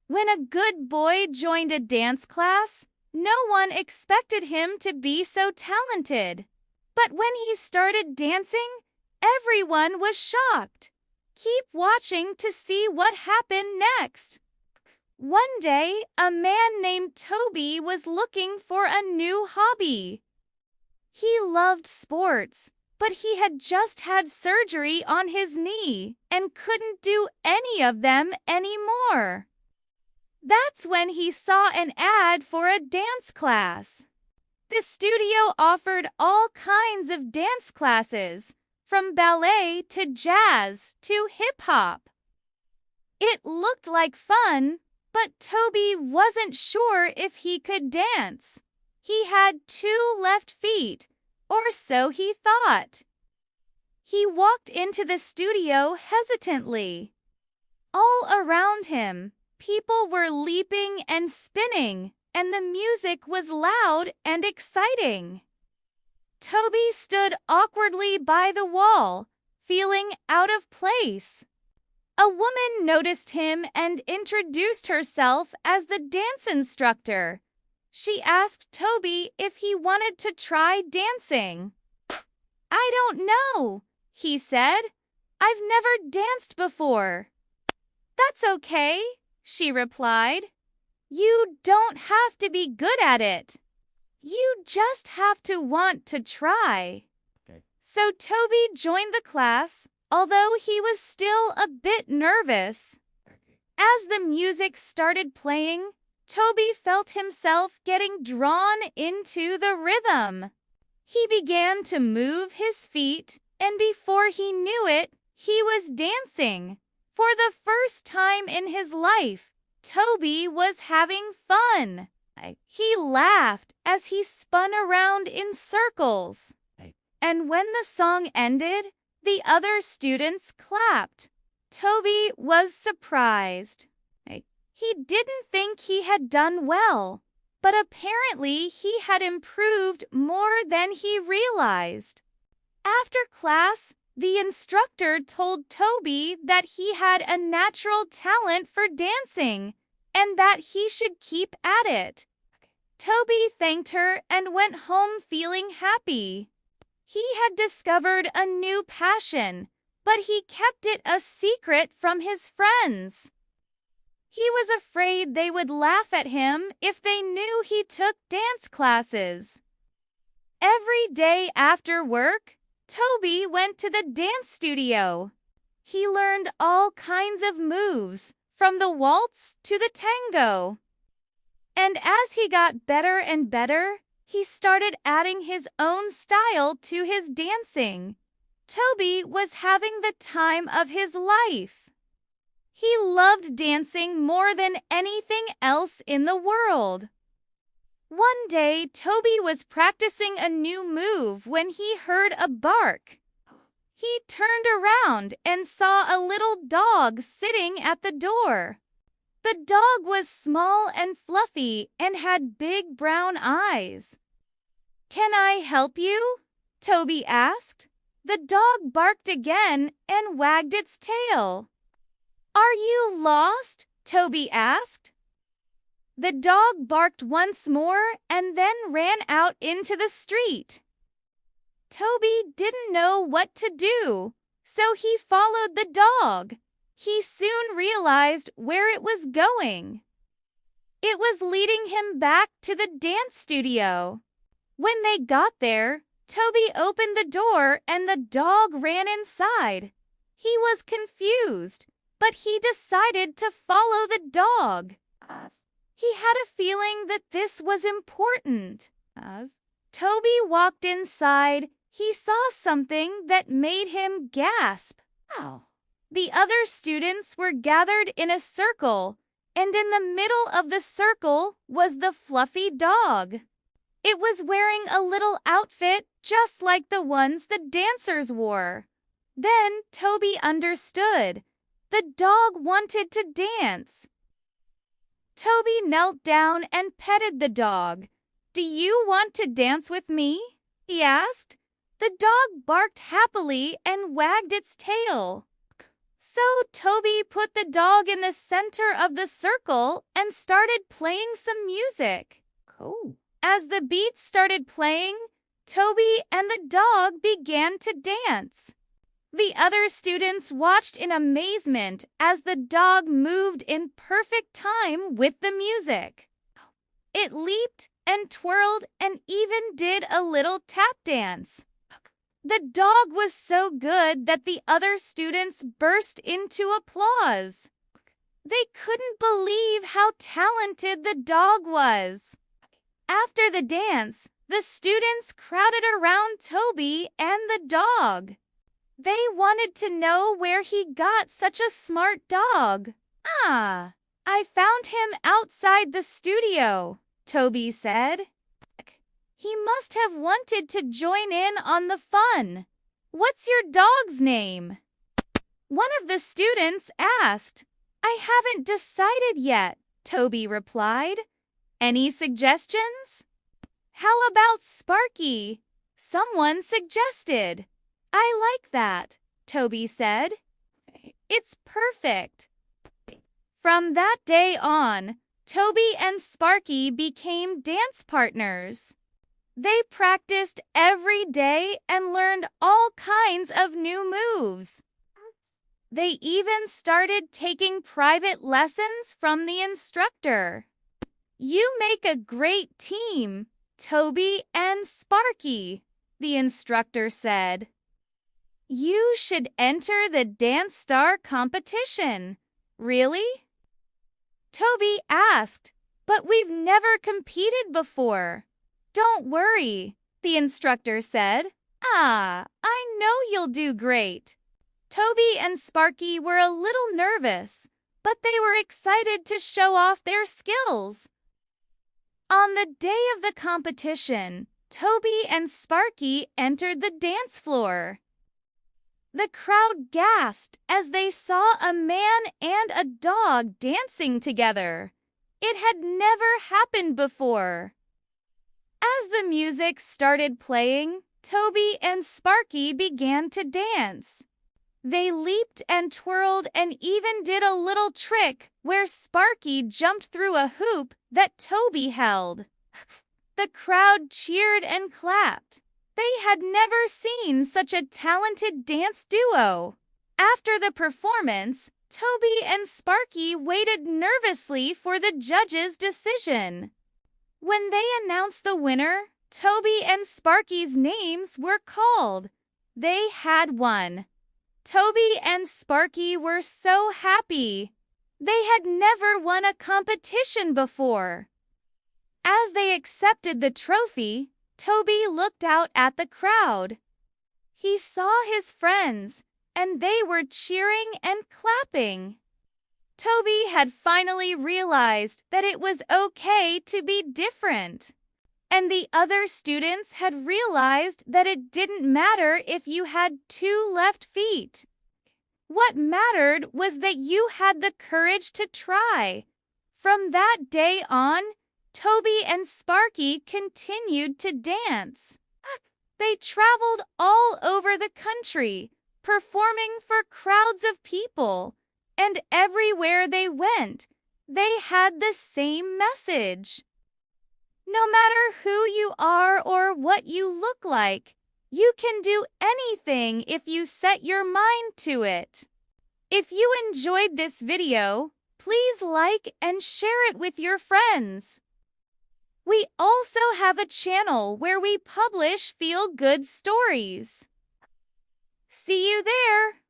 When a good boy joined a dance class, no one expected him to be so talented. But when he started dancing, everyone was shocked. Keep watching to see what happened next. One day, a man named Toby was looking for a new hobby. He loved sports, but he had just had surgery on his knee and couldn't do any of them anymore. That's when he saw an ad for a dance class. The studio offered all kinds of dance classes, from ballet to jazz to hip-hop. It looked like fun, but Toby wasn't sure if he could dance. He had 2 left feet, or so he thought. He walked into the studio hesitantly. All around him, people were leaping and spinning, and the music was loud and exciting. Toby stood awkwardly by the wall, feeling out of place. A woman noticed him and introduced herself as the dance instructor. She asked Toby if he wanted to try dancing. "I don't know," he said. "I've never danced before." "That's okay," she replied. "You don't have to be good at it. You just have to want to try." Okay. So Toby joined the class, although he was still a bit nervous. As the music started playing, Toby felt himself getting drawn into the rhythm. He began to move his feet, and before he knew it, he was dancing. For the first time in his life, Toby was having fun. He laughed as he spun around in circles. And when the song ended, the other students clapped. Toby was surprised. He didn't think he had done well, but apparently he had improved more than he realized. After class, the instructor told Toby that he had a natural talent for dancing and that he should keep at it. Toby thanked her and went home feeling happy. He had discovered a new passion, but he kept it a secret from his friends. He was afraid they would laugh at him if they knew he took dance classes. Every day after work, Toby went to the dance studio. He learned all kinds of moves, from the waltz to the tango. And as he got better and better, he started adding his own style to his dancing. Toby was having the time of his life. He loved dancing more than anything else in the world. One day, Toby was practicing a new move when he heard a bark. He turned around and saw a little dog sitting at the door. The dog was small and fluffy and had big brown eyes. "Can I help you?" Toby asked. The dog barked again and wagged its tail. "Are you lost?" Toby asked. The dog barked once more and then ran out into the street. Toby didn't know what to do, so he followed the dog. He soon realized where it was going. It was leading him back to the dance studio. When they got there, Toby opened the door and the dog ran inside. He was confused, but he decided to follow the dog. He had a feeling that this was important. As Toby walked inside, he saw something that made him gasp. "Oh!" The other students were gathered in a circle, and in the middle of the circle was the fluffy dog. It was wearing a little outfit just like the ones the dancers wore. Then Toby understood. The dog wanted to dance. Toby knelt down and petted the dog. "Do you want to dance with me?" he asked. The dog barked happily and wagged its tail. So Toby put the dog in the center of the circle and started playing some music. Cool. As the beats started playing, Toby and the dog began to dance. The other students watched in amazement as the dog moved in perfect time with the music. It leaped and twirled and even did a little tap dance. The dog was so good that the other students burst into applause. They couldn't believe how talented the dog was. After the dance, the students crowded around Toby and the dog. They wanted to know where he got such a smart dog. "Ah, I found him outside the studio," Toby said. "He must have wanted to join in on the fun. What's your dog's name?" One of the students asked. "I haven't decided yet," Toby replied. "Any suggestions?" "How about Sparky?" someone suggested. "I like that," Toby said. "It's perfect." From that day on, Toby and Sparky became dance partners. They practiced every day and learned all kinds of new moves. They even started taking private lessons from the instructor. "You make a great team, Toby and Sparky," the instructor said. "You should enter the Dance Star competition." "Really?" Toby asked, "But we've never competed before." "Don't worry," the instructor said. "I know you'll do great." Toby and Sparky were a little nervous, but they were excited to show off their skills. On the day of the competition, Toby and Sparky entered the dance floor. The crowd gasped as they saw a man and a dog dancing together. It had never happened before. As the music started playing, Toby and Sparky began to dance. They leaped and twirled and even did a little trick where Sparky jumped through a hoop that Toby held. The crowd cheered and clapped. They had never seen such a talented dance duo. After the performance, Toby and Sparky waited nervously for the judges' decision. When they announced the winner, Toby and Sparky's names were called. They had won. Toby and Sparky were so happy. They had never won a competition before. As they accepted the trophy, Toby looked out at the crowd. He saw his friends, and they were cheering and clapping. Toby had finally realized that it was okay to be different. And the other students had realized that it didn't matter if you had 2 left feet. What mattered was that you had the courage to try. From that day on, Toby and Sparky continued to dance. They traveled all over the country, performing for crowds of people, and everywhere they went, they had the same message. No matter who you are or what you look like, you can do anything if you set your mind to it. If you enjoyed this video, please like and share it with your friends. We also have a channel where we publish feel-good stories. See you there!